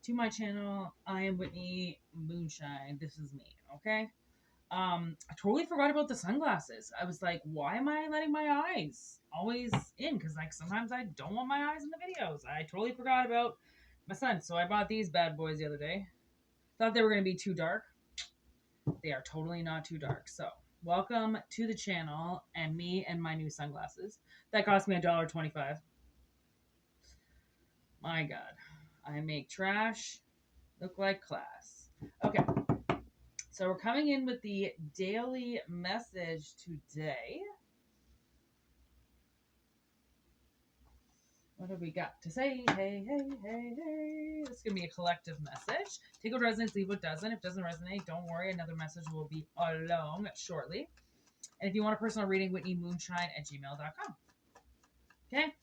to my channel. I am Whitney Moonshine. This is me, okay? I totally forgot about the sunglasses. I was like, why am I letting my eyes always in? Because like sometimes I don't want my eyes in the videos. I totally forgot about my son. So I bought these bad boys the other day. Thought they were gonna be too dark. They are totally not too dark. So welcome to the channel and me and my new sunglasses. That cost me $1.25. My God. I make trash look like class. Okay. So we're coming in with the daily message today. What have we got to say? Hey, hey, hey, hey. This is going to be a collective message. Take what resonates, leave what doesn't. If it doesn't resonate, don't worry. Another message will be along shortly. And if you want a personal reading, whitneymoonshine@gmail.com. Okay?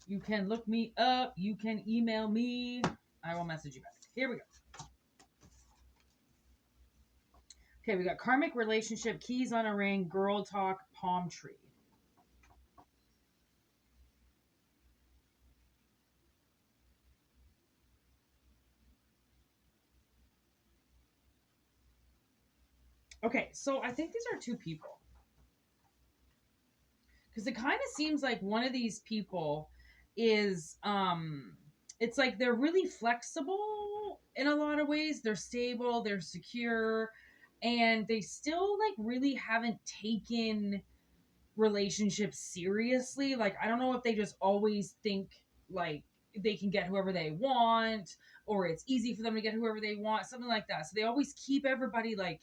You can look me up. You can email me. I will message you back. Here we go. Okay, we got karmic relationship, keys on a ring, girl talk, palm tree. Okay, so I think these are two people. Because it kind of seems like one of these people is it's like they're really flexible in a lot of ways. They're stable, they're secure, and they still like really haven't taken relationships seriously. Like I don't know if they just always think like they can get whoever they want, or it's easy for them to get whoever they want, something like that. So they always keep everybody like,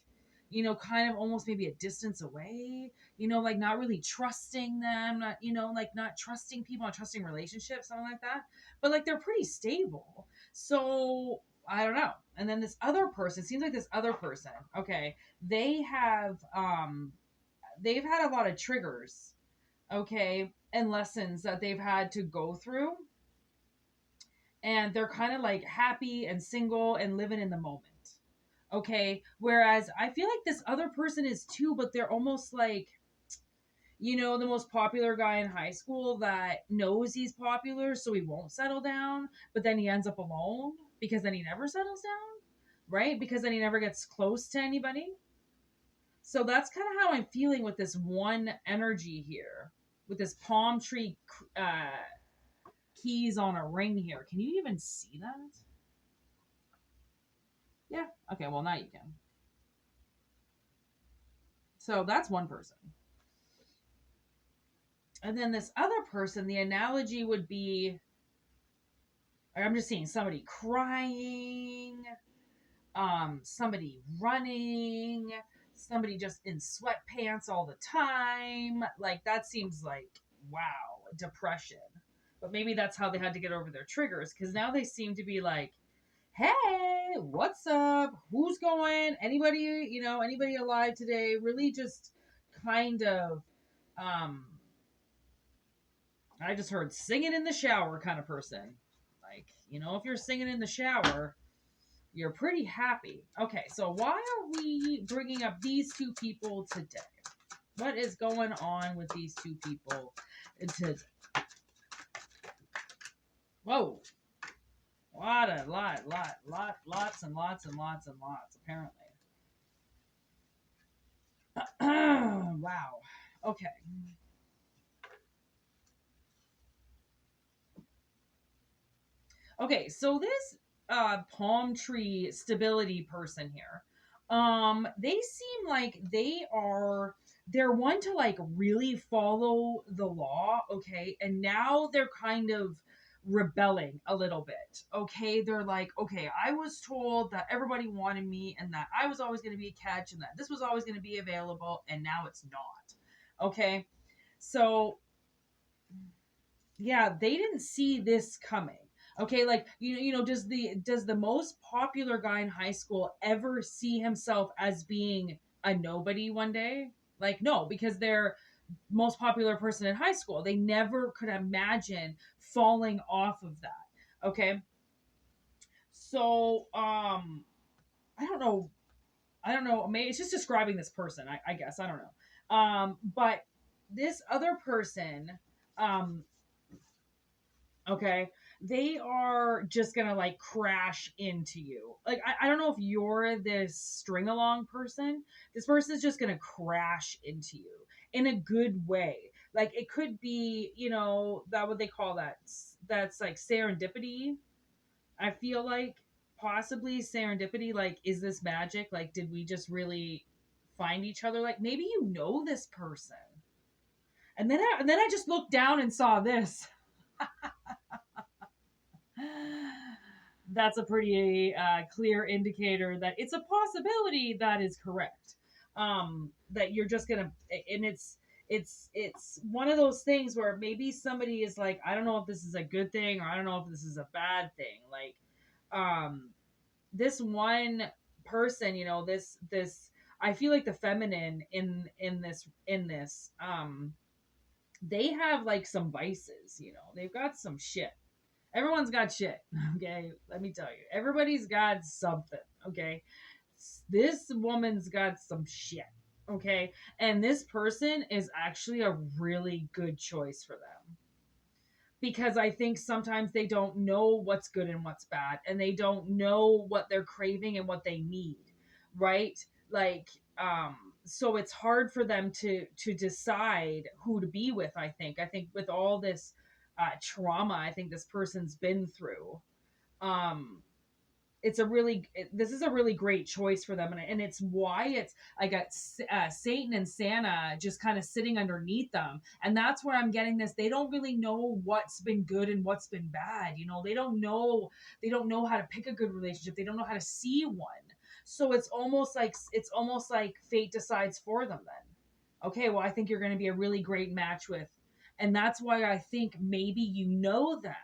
kind of almost maybe a distance away, like not really trusting them, not, like not trusting people, not trusting relationships, something like that. But like they're pretty stable. So I don't know. And then this other person, seems like this other person, okay, they have they've had a lot of triggers, okay, and lessons that they've had to go through. And they're kind of like happy and single and living in the moment. Okay. Whereas I feel like this other person is too, but they're almost like, the most popular guy in high school that knows he's popular, so he won't settle down, but then he ends up alone because then he never settles down, right? Because then he never gets close to anybody. So that's kind of how I'm feeling with this one energy here, with this palm tree uh, keys on a ring here. Can you even see that? Yeah. Okay. Well, now you can. So that's one person. And then this other person, the analogy would be, I'm just seeing somebody crying, somebody running, somebody just in sweatpants all the time. Like that seems like, wow, depression. But maybe that's how they had to get over their triggers, because now they seem to be like, hey, what's up? Who's going? Anybody alive today? Really just kind of, um, I just heard singing in the shower kind of person. Like, if you're singing in the shower, you're pretty happy. Okay, so why are we bringing up these two people today? What is going on with these two people today? Whoa. Lots and lots and lots and lots, apparently. Wow. Okay. Okay, so this palm tree stability person here, they seem like they're one to like really follow the law, okay? And now they're kind of rebelling a little bit. Okay, they're like, okay, I was told that everybody wanted me and that I was always going to be a catch and that this was always going to be available and now it's not. Okay? So, yeah, they didn't see this coming. Okay, like does the most popular guy in high school ever see himself as being a nobody one day? Like no, because they're most popular person in high school. They never could imagine falling off of that. Okay? So, I don't know. I don't know. Maybe it's just describing this person, I guess. I don't know. But this other person, okay, they are just gonna like crash into you. Like I don't know if you're this string along person. This person is just gonna crash into you in a good way. Like it could be, that what they call that. That's like serendipity. I feel like possibly serendipity. Like, is this magic? Like, did we just really find each other? Like, maybe you know this person. And then I just looked down and saw this. That's a pretty clear indicator that it's a possibility that is correct. That you're just gonna, and it's one of those things where maybe somebody is like, I don't know if this is a good thing or I don't know if this is a bad thing. Like, this one person, this I feel like the feminine in this, they have like some vices. They've got some shit. Everyone's got shit. Okay, let me tell you, everybody's got something. Okay, this woman's got some shit. Okay, and this person is actually a really good choice for them, because I think sometimes they don't know what's good and what's bad, and they don't know what they're craving and what they need, right? Like, so it's hard for them to decide who to be with. I think with all this trauma, I think this person's been through. Um, this is a really great choice for them, and it's why it's I got Satan and Santa just kind of sitting underneath them, and that's where I'm getting this. They don't really know what's been good and what's been bad. They don't know how to pick a good relationship. They don't know how to see one. So it's almost like fate decides for them. Then, okay, well, I think you're going to be a really great match with, and that's why I think maybe you know them,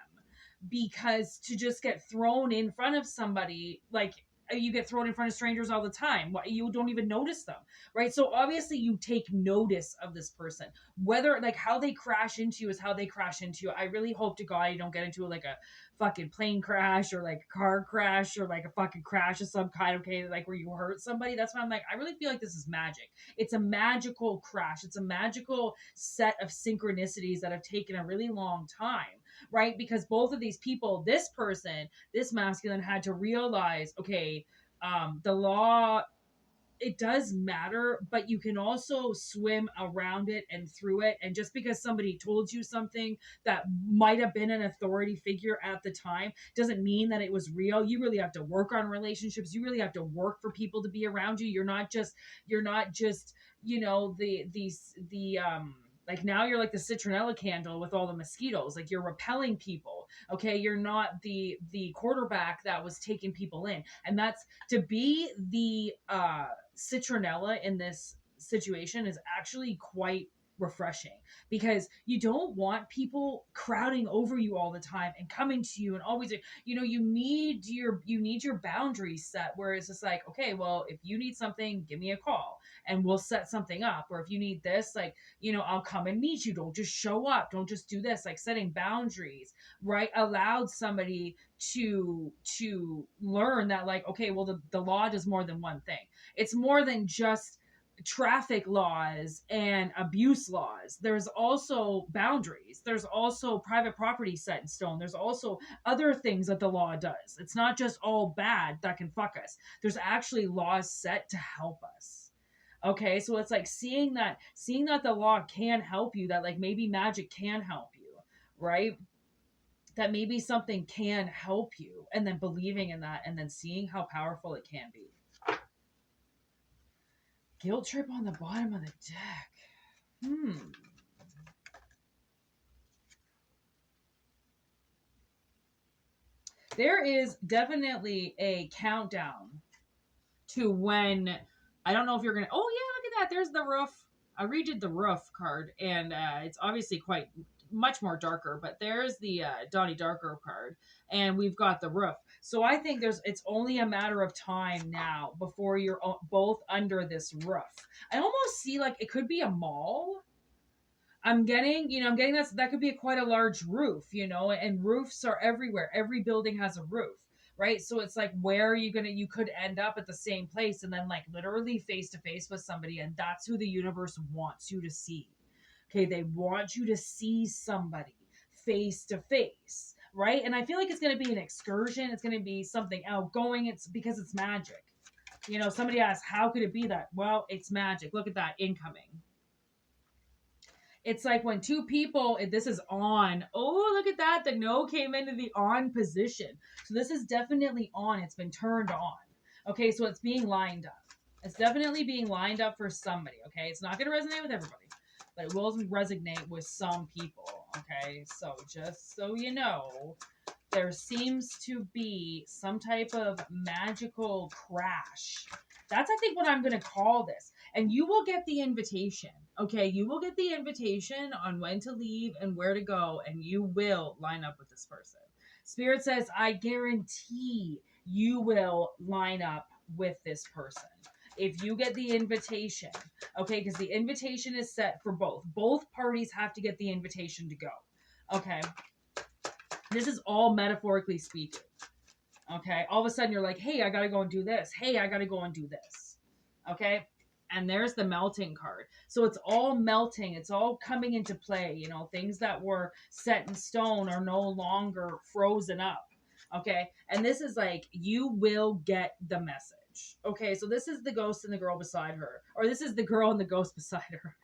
because to just get thrown in front of somebody, like, you get thrown in front of strangers all the time. You don't even notice them, right? So obviously you take notice of this person. Whether, like, how they crash into you is how they crash into you. I really hope to God you don't get into like a fucking plane crash or like a car crash or like a fucking crash of some kind, okay, like where you hurt somebody. That's why I'm like, I really feel like this is magic. It's a magical crash. It's a magical set of synchronicities that have taken a really long time, right? Because both of these people, this person, this masculine, had to realize, okay, the law, it does matter, but you can also swim around it and through it. And just because somebody told you something that might have been an authority figure at the time doesn't mean that it was real. You really have to work on relationships. You really have to work for people to be around you. You're not just like, now you're like the citronella candle with all the mosquitoes. Like, you're repelling people. Okay, you're not the quarterback that was taking people in. And that's to be the citronella in this situation is actually quite refreshing, because you don't want people crowding over you all the time and coming to you and always, you need your boundaries set, where it's just like, okay, well, if you need something, give me a call and we'll set something up. Or if you need this, like, I'll come and meet you. Don't just show up. Don't just do this. Like, setting boundaries, right, allowed somebody to learn that, like, okay, well, the law does more than one thing. It's more than just traffic laws and abuse laws. There's also boundaries. There's also private property set in stone. There's also other things that the law does. It's not just all bad that can fuck us. There's actually laws set to help us. Okay, so it's like seeing that the law can help you, that like maybe magic can help you, right? That maybe something can help you, and then believing in that, and then seeing how powerful it can be. Guilt trip on the bottom of the deck. There is definitely a countdown to when, I don't know if you're gonna. Oh yeah, look at that. There's the roof. I redid the roof card, and it's obviously quite much more darker. But there's the Donnie Darko card, and we've got the roof. So I think it's only a matter of time now before you're both under this roof. I almost see like it could be a mall. I'm getting that could be quite a large roof, and roofs are everywhere. Every building has a roof, right? So it's like, where are you could end up at the same place, and then like literally face to face with somebody, and that's who the universe wants you to see. Okay, they want you to see somebody face to face, right? And I feel like it's going to be an excursion. It's going to be something outgoing. It's because it's magic. You know, somebody asks, how could it be that? Well, it's magic. Look at that incoming. It's like when two people, this is on. Oh, look at that. The no came into the on position. So this is definitely on. It's been turned on. Okay, so it's being lined up. It's definitely being lined up for somebody. Okay, it's not going to resonate with everybody, but it will resonate with some people. Okay, so just so you know, there seems to be some type of magical crash. That's, I think, what I'm going to call this. And you will get the invitation. Okay, you will get the invitation on when to leave and where to go, and you will line up with this person. Spirit says, I guarantee you will line up with this person. If you get the invitation, okay, because the invitation is set for both. Both parties have to get the invitation to go. Okay. This is all metaphorically speaking. Okay. All of a sudden you're like, hey, I got to go and do this. Hey, I got to go and do this. Okay. And there's the melting card. So it's all melting. It's all coming into play. You know, things that were set in stone are no longer frozen up. Okay. And this is like, you will get the message. Okay. So this is the ghost and the girl beside her, or this is the girl and the ghost beside her.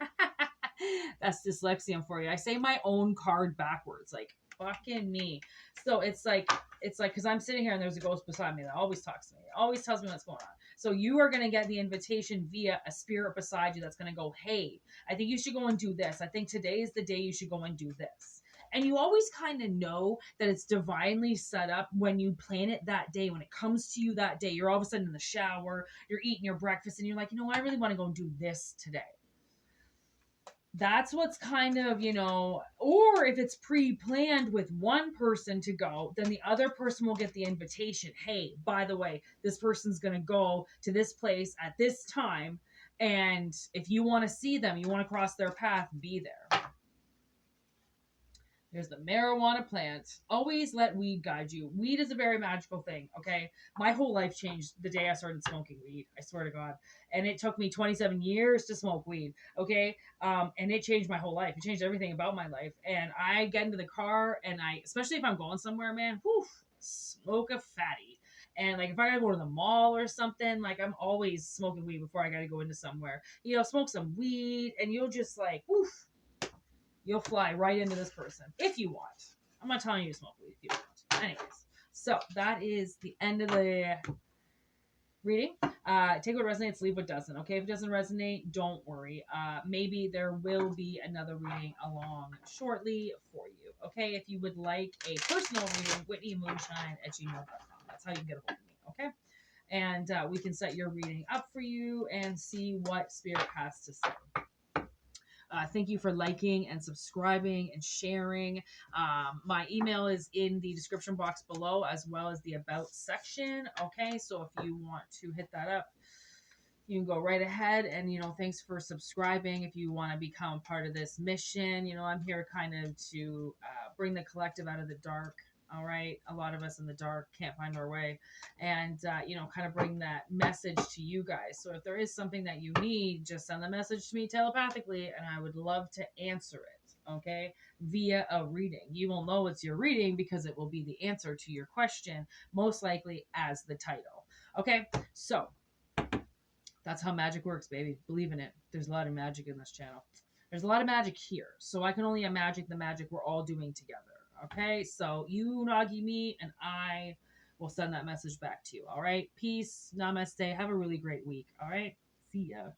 That's dyslexia for you. I say my own card backwards, like fucking me. So it's like, because I'm sitting here and there's a ghost beside me that always talks to me, always tells me what's going on. So you are going to get the invitation via a spirit beside you that's going to go, hey, I think you should go and do this. I think today is the day you should go and do this. And you always kind of know that it's divinely set up when you plan it that day. When it comes to you that day, you're all of a sudden in the shower, you're eating your breakfast, and you're like, you know, I really want to go and do this today. That's what's kind of, you know, or if it's pre-planned with one person to go, then the other person will get the invitation. Hey, by the way, this person's going to go to this place at this time. And if you want to see them, you want to cross their path, be there. There's the marijuana plant. Always let weed guide you. Weed is a very magical thing, okay? My whole life changed the day I started smoking weed. I swear to God. And it took me 27 years to smoke weed, okay? And it changed my whole life. It changed everything about my life. And I get into the car, and especially if I'm going somewhere, man, whew, smoke a fatty. And like if I gotta go to the mall or something, like I'm always smoking weed before I gotta go into somewhere. You know, smoke some weed, and you'll just like, woof, you'll fly right into this person if you want. I'm not telling you to smoke weed if you don't want to. Anyways, so that is the end of the reading. Take what resonates, leave what doesn't. Okay, if it doesn't resonate, don't worry. Maybe there will be another reading along shortly for you. Okay, if you would like a personal reading, whitneymoonshine@gmail.com. That's how you can get a hold of me. Okay. And we can set your reading up for you and see what spirit has to say. Thank you for liking and subscribing and sharing. My email is in the description box below, as well as the about section. Okay, so if you want to hit that up, you can go right ahead. And, you know, thanks for subscribing. If you want to become part of this mission, you know, I'm here kind of to bring the collective out of the dark. All right. A lot of us in the dark can't find our way, and, you know, kind of bring that message to you guys. So if there is something that you need, just send the message to me telepathically, and I would love to answer it. Okay. Via a reading. You will know it's your reading because it will be the answer to your question, most likely as the title. Okay. So that's how magic works, baby. Believe in it. There's a lot of magic in this channel. There's a lot of magic here. So I can only imagine the magic we're all doing together. Okay? So you Nagi me, and I will send that message back to you. All right? Peace. Namaste. Have a really great week. All right? See ya.